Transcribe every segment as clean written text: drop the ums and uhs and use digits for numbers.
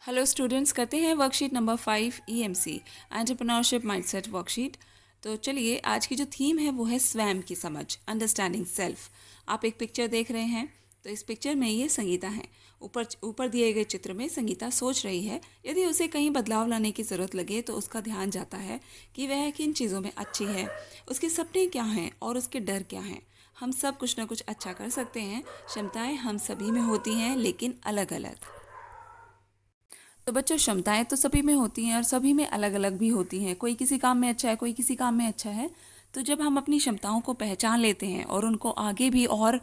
Hello students, करते हैं worksheet number 5 EMC entrepreneurship mindset worksheet. तो चलिए, आज की जो थीम है वो है स्वयं की समझ, अंडरस्टैंडिंग सेल्फ। आप एक पिक्चर देख रहे हैं, तो इस पिक्चर में ये संगीता है। ऊपर ऊपर दिए गए चित्र में संगीता सोच रही है। यदि उसे कहीं बदलाव लाने की ज़रूरत लगे तो उसका ध्यान जाता है कि वह किन चीज़ों में अच्छी है, उसके सपने क्या हैं और उसके डर क्या हैं। हम सब कुछ ना कुछ अच्छा कर सकते हैं। क्षमताएं हम सभी में होती हैं, लेकिन अलग अलग। तो बच्चों, क्षमताएं तो सभी में होती हैं और सभी में अलग अलग भी होती हैं। कोई किसी काम में अच्छा है, कोई किसी काम में अच्छा है। तो जब हम अपनी क्षमताओं को पहचान लेते हैं और उनको आगे भी और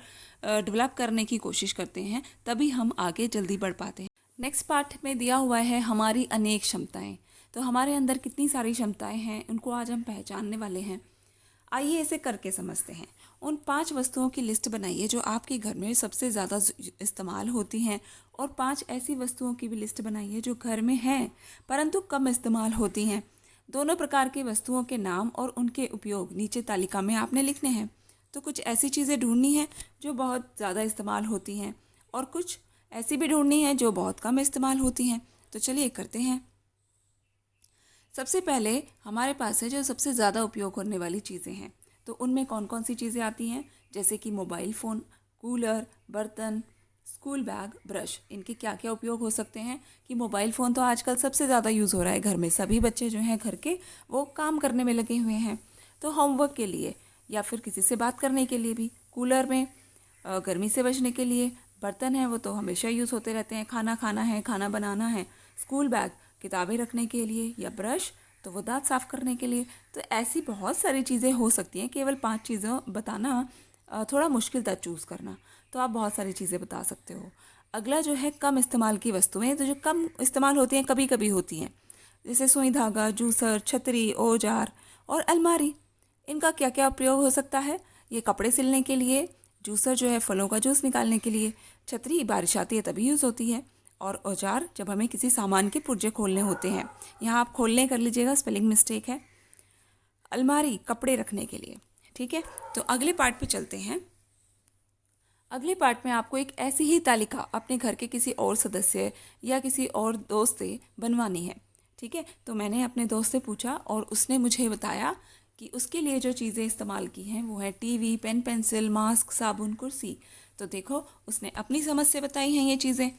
डेवलप करने की कोशिश करते हैं, तभी हम आगे जल्दी बढ़ पाते हैं। नेक्स्ट पार्ट में दिया हुआ है हमारी अनेक क्षमताएं। तो हमारे अंदर कितनी सारी क्षमताएं हैं, उनको आज हम पहचानने वाले हैं। आइए इसे करके समझते हैं। उन 5 वस्तुओं की लिस्ट बनाइए जो आपके घर में सबसे ज़्यादा इस्तेमाल होती हैं, और 5 ऐसी वस्तुओं की भी लिस्ट बनाइए जो घर में हैं परंतु कम इस्तेमाल होती हैं। दोनों प्रकार की वस्तुओं के नाम और उनके उपयोग नीचे तालिका में आपने लिखने हैं। तो कुछ ऐसी चीज़ें ढूंढनी है जो बहुत ज़्यादा इस्तेमाल होती हैं, और कुछ ऐसी भी ढूंढनी है जो बहुत कम इस्तेमाल होती हैं। तो चलिए करते हैं। सबसे पहले हमारे पास है जो सबसे ज़्यादा उपयोग होने वाली चीज़ें हैं। तो उनमें कौन कौन सी चीज़ें आती हैं, जैसे कि मोबाइल फ़ोन, कूलर, बर्तन, स्कूल बैग, ब्रश। इनके क्या क्या उपयोग हो सकते हैं कि मोबाइल फ़ोन तो आजकल सबसे ज़्यादा यूज़ हो रहा है घर में। सभी बच्चे जो हैं घर के, वो काम करने में लगे हुए हैं, तो होमवर्क के लिए या फिर किसी से बात करने के लिए भी। कूलर में गर्मी से बचने के लिए। बर्तन हैं वो तो हमेशा यूज़ होते रहते हैं, खाना खाना है, खाना बनाना है। स्कूल बैग किताबें रखने के लिए, या ब्रश तो वो दांत साफ करने के लिए। तो ऐसी बहुत सारी चीज़ें हो सकती हैं। केवल 5 चीज़ें बताना थोड़ा मुश्किल था चूज़ करना, तो आप बहुत सारी चीज़ें बता सकते हो। अगला जो है कम इस्तेमाल की वस्तुएं, तो जो कम इस्तेमाल होती हैं, कभी कभी होती हैं, जैसे सुई धागा, जूसर, छतरी, औजार और अलमारी। इनका क्या क्या प्रयोग हो सकता है? ये कपड़े सिलने के लिए, जूसर जो है फलों का जूस निकालने के लिए, छतरी बारिश आती है तभी यूज़ होती है, और औजार जब हमें किसी सामान के पुर्जे खोलने होते हैं। यहाँ आप खोलने कर लीजिएगा, स्पेलिंग मिस्टेक है। अलमारी कपड़े रखने के लिए। ठीक है, तो अगले पार्ट पे चलते हैं। अगले पार्ट में आपको एक ऐसी ही तालिका अपने घर के किसी और सदस्य या किसी और दोस्त से बनवानी है। ठीक है, तो मैंने अपने दोस्त से पूछा और उसने मुझे बताया कि उसके लिए जो चीज़ें इस्तेमाल की हैं वो है टीवी, पेन पेंसिल, मास्क, साबुन, कुर्सी। तो देखो, उसने अपनी समझ से बताई हैं ये चीज़ें।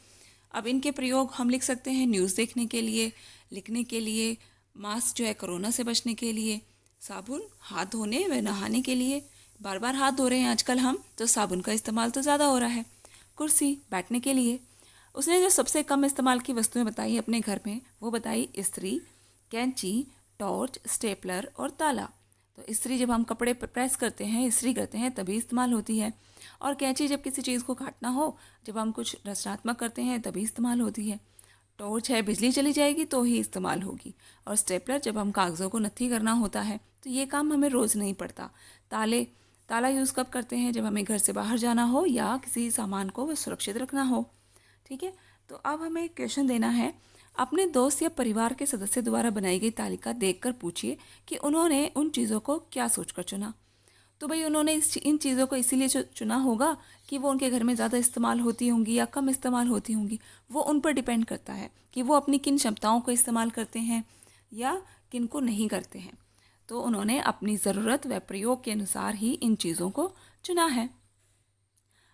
अब इनके प्रयोग हम लिख सकते हैं न्यूज़ देखने के लिए, लिखने के लिए, मास्क जो है कोरोना से बचने के लिए, साबुन हाथ धोने व नहाने के लिए। बार बार हाथ धो रहे हैं आजकल हम, तो साबुन का इस्तेमाल तो ज़्यादा हो रहा है। कुर्सी बैठने के लिए। उसने जो सबसे कम इस्तेमाल की वस्तुएं बताई अपने घर में, वो बताई इस्त्री, कैंची, टॉर्च, स्टेपलर और ताला। तो इस्त्री जब हम कपड़े प्रेस करते हैं, इस्त्री करते हैं, तभी इस्तेमाल होती है। और कैंची जब किसी चीज़ को काटना हो, जब हम कुछ रचनात्मक करते हैं, तभी इस्तेमाल होती है। टॉर्च है, बिजली चली जाएगी तो ही इस्तेमाल होगी। और स्टेपलर जब हम कागज़ों को नत्थी करना होता है, तो ये काम हमें रोज़ नहीं पड़ता। ताले, ताला यूज़ कब करते हैं? जब हमें घर से बाहर जाना हो या किसी सामान को वो सुरक्षित रखना हो। ठीक है, तो अब हमें एक क्वेश्चन देना है। अपने दोस्त या परिवार के सदस्य द्वारा बनाई गई तालिका देखकर पूछिए कि उन्होंने उन चीज़ों को क्या सोचकर चुना। तो भाई, उन्होंने इन चीज़ों को इसीलिए चुना होगा कि वो उनके घर में ज़्यादा इस्तेमाल होती होंगी या कम इस्तेमाल होती होंगी। वो उन पर डिपेंड करता है कि वो अपनी किन क्षमताओं को इस्तेमाल करते हैं या किन को नहीं करते हैं। तो उन्होंने अपनी ज़रूरत व प्रयोग के अनुसार ही इन चीज़ों को चुना है।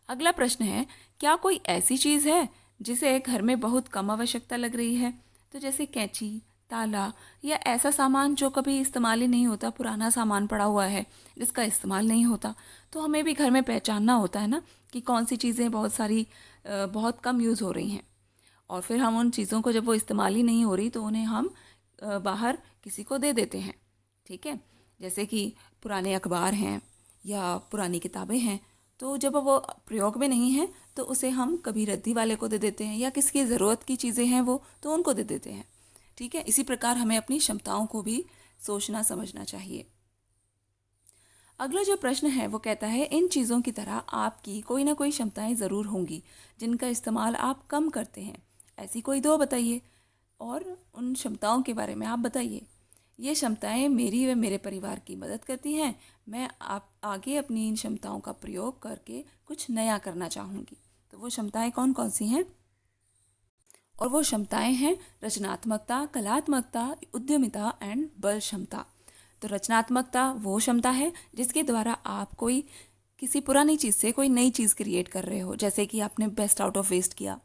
अगला प्रश्न है, क्या कोई ऐसी चीज़ है जिसे घर में बहुत कम आवश्यकता लग रही है? तो जैसे कैंची, ताला, या ऐसा सामान जो कभी इस्तेमाल ही नहीं होता, पुराना सामान पड़ा हुआ है जिसका इस्तेमाल नहीं होता। तो हमें भी घर में पहचानना होता है ना कि कौन सी चीज़ें बहुत सारी बहुत कम यूज़ हो रही हैं। और फिर हम उन चीज़ों को, जब वो इस्तेमाल ही नहीं हो रही, तो उन्हें हम बाहर किसी को दे देते हैं। ठीक है, जैसे कि पुराने अखबार हैं या पुरानी किताबें हैं, तो जब वो प्रयोग में नहीं है तो उसे हम कभी रद्दी वाले को दे देते हैं, या किसकी ज़रूरत की चीज़ें हैं वो, तो उनको दे देते हैं। ठीक है, इसी प्रकार हमें अपनी क्षमताओं को भी सोचना समझना चाहिए। अगला जो प्रश्न है वो कहता है, इन चीज़ों की तरह आपकी कोई ना कोई क्षमताएं ज़रूर होंगी जिनका इस्तेमाल आप कम करते हैं। ऐसी कोई 2 बताइए और उन क्षमताओं के बारे में आप बताइए। ये क्षमताएं मेरी व मेरे परिवार की मदद करती हैं। मैं आप आगे अपनी इन क्षमताओं का प्रयोग करके कुछ नया करना चाहूँगी। तो वो क्षमताएं कौन कौन सी हैं? और वो क्षमताएं हैं रचनात्मकता, कलात्मकता, उद्यमिता एंड बल क्षमता। तो रचनात्मकता वो क्षमता है जिसके द्वारा आप कोई किसी पुरानी चीज़ से कोई नई चीज़ क्रिएट कर रहे हो, जैसे कि आपने बेस्ट आउट ऑफ वेस्ट किया।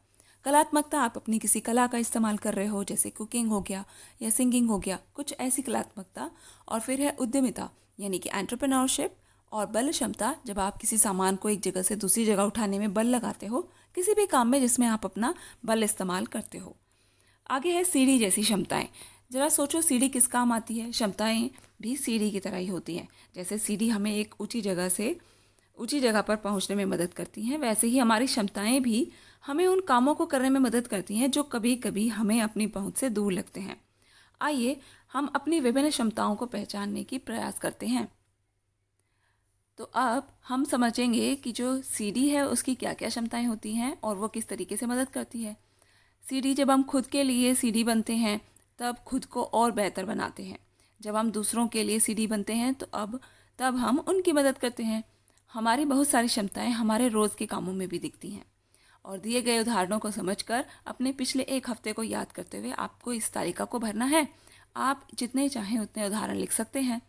कलात्मकता, आप अपनी किसी कला का इस्तेमाल कर रहे हो, जैसे कुकिंग हो गया या सिंगिंग हो गया, कुछ ऐसी कलात्मकता। और फिर है उद्यमिता, यानी कि एंटरप्रेन्योरशिप। और बल क्षमता, जब आप किसी सामान को एक जगह से दूसरी जगह उठाने में बल लगाते हो, किसी भी काम में जिसमें आप अपना बल इस्तेमाल करते हो। आगे है सीढ़ी जैसी क्षमताएं। जरा सोचो सीढ़ी किस काम आती है। क्षमताएं भी सीढ़ी की तरह ही होती हैं। जैसे सीढ़ी हमें एक ऊंची जगह से ऊंची जगह पर पहुंचने में मदद करती हैं, वैसे ही हमारी क्षमताएं भी हमें उन कामों को करने में मदद करती हैं जो कभी कभी हमें अपनी पहुंच से दूर लगते हैं। आइए हम अपनी विभिन्न क्षमताओं को पहचानने की प्रयास करते हैं। तो अब हम समझेंगे कि जो सीढ़ी है उसकी क्या क्या क्षमताएं होती हैं और वो किस तरीके से मदद करती है। सीढ़ी, जब हम खुद के लिए सीढ़ी बनते हैं तब खुद को और बेहतर बनाते हैं। जब हम दूसरों के लिए सीढ़ी बनते हैं तो तब हम उनकी मदद करते हैं। हमारी बहुत सारी क्षमताएं हमारे रोज़ के कामों में भी दिखती हैं। और दिए गए उदाहरणों को समझकर अपने पिछले एक हफ्ते को याद करते हुए आपको इस तालिका को भरना है। आप जितने चाहें उतने उदाहरण लिख सकते हैं।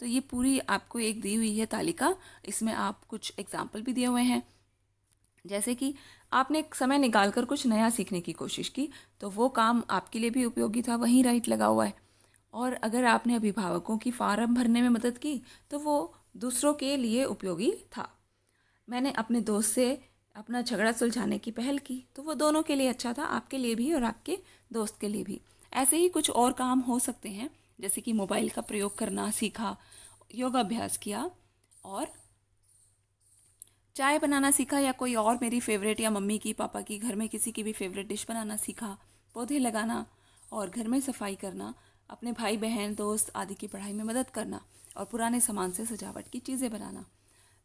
तो ये पूरी आपको एक दी हुई है तालिका, इसमें आप कुछ एग्जाम्पल भी दिए हुए हैं। जैसे कि आपने एक समय निकाल कर कुछ नया सीखने की कोशिश की, तो वो काम आपके लिए भी उपयोगी था, वहीं राइट लगा हुआ है। और अगर आपने अभिभावकों की फार्म भरने में मदद की तो वो दूसरों के लिए उपयोगी था। मैंने अपने दोस्त से अपना झगड़ा सुलझाने की पहल की तो वो दोनों के लिए अच्छा था, आपके लिए भी और आपके दोस्त के लिए भी। ऐसे ही कुछ और काम हो सकते हैं, जैसे कि मोबाइल का प्रयोग करना सीखा, योगाभ्यास किया, और चाय बनाना सीखा, या कोई और मेरी फेवरेट या मम्मी की, पापा की, घर में किसी की भी फेवरेट डिश बनाना सीखा, पौधे लगाना और घर में सफाई करना, अपने भाई बहन दोस्त आदि की पढ़ाई में मदद करना और पुराने सामान से सजावट की चीज़ें बनाना।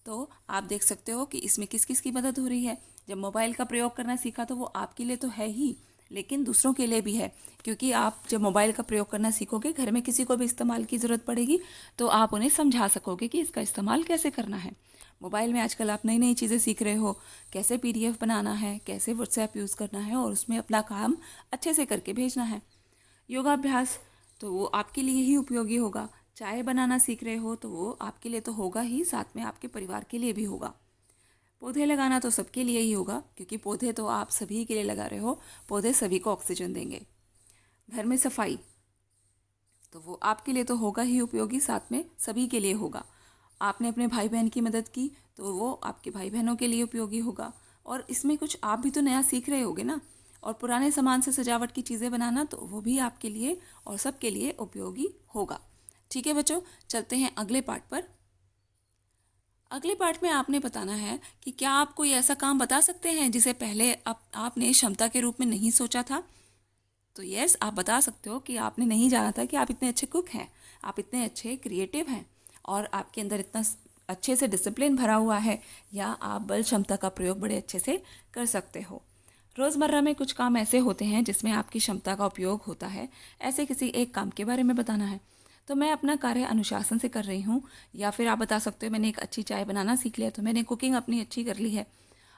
तो आप देख सकते हो कि इसमें किस किस की मदद हो रही है। जब मोबाइल का प्रयोग करना सीखा तो वो आपके लिए तो है ही, लेकिन दूसरों के लिए भी है, क्योंकि आप जब मोबाइल का प्रयोग करना सीखोगे, घर में किसी को भी इस्तेमाल की ज़रूरत पड़ेगी तो आप उन्हें समझा सकोगे कि इसका इस्तेमाल कैसे करना है। मोबाइल में आजकल आप नई नई चीज़ें सीख रहे हो, कैसे PDF बनाना है, कैसे व्हाट्सएप यूज़ करना है और उसमें अपना काम अच्छे से करके भेजना है। योगाभ्यास तो वो आपके लिए ही उपयोगी होगा। चाय बनाना सीख रहे हो तो वो आपके लिए तो होगा ही, साथ में आपके परिवार के लिए भी होगा। पौधे लगाना तो सबके लिए ही होगा, क्योंकि पौधे तो आप सभी के लिए लगा रहे हो, पौधे सभी को ऑक्सीजन देंगे। घर में सफाई तो वो आपके लिए तो होगा ही उपयोगी, साथ में सभी के लिए होगा। आपने अपने भाई बहन की मदद की तो वो आपके भाई बहनों के लिए उपयोगी होगा, और इसमें कुछ आप भी तो नया सीख रहे होगे ना। और पुराने सामान से सजावट की चीज़ें बनाना तो वो भी आपके लिए और सबके लिए उपयोगी होगा। ठीक है बच्चों, चलते हैं अगले पार्ट पर। अगले पार्ट में आपने बताना है कि क्या आप कोई ऐसा काम बता सकते हैं जिसे पहले आपने क्षमता के रूप में नहीं सोचा था। तो यस, आप बता सकते हो कि आपने नहीं जाना था कि आप इतने अच्छे कुक हैं, आप इतने अच्छे क्रिएटिव हैं, और आपके अंदर इतना अच्छे से डिसिप्लिन भरा हुआ है, या आप बल क्षमता का प्रयोग बड़े अच्छे से कर सकते हो। रोज़मर्रा में कुछ काम ऐसे होते हैं जिसमें आपकी क्षमता का उपयोग होता है, ऐसे किसी एक काम के बारे में बताना है। तो मैं अपना कार्य अनुशासन से कर रही हूँ, या फिर आप बता सकते हो मैंने एक अच्छी चाय बनाना सीख लिया, तो मैंने कुकिंग अपनी अच्छी कर ली है।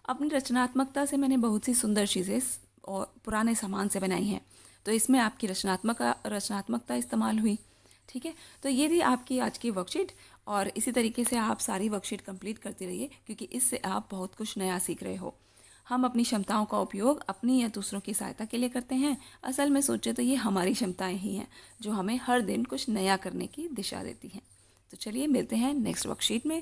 अपनी रचनात्मकता से मैंने बहुत सी सुंदर चीज़ें और पुराने सामान से बनाई हैं, तो इसमें आपकी रचनात्मकता इस्तेमाल हुई। ठीक है, तो ये थी आपकी आज की वर्कशीट, और इसी तरीके से आप सारी वर्कशीट कंप्लीट करते रहिए, क्योंकि इससे आप बहुत कुछ नया सीख रहे हो। हम अपनी क्षमताओं का उपयोग अपनी या दूसरों की सहायता के लिए करते हैं। असल में सोचे तो ये हमारी क्षमताएं ही हैं जो हमें हर दिन कुछ नया करने की दिशा देती हैं। तो चलिए मिलते हैं नेक्स्ट वर्कशीट में।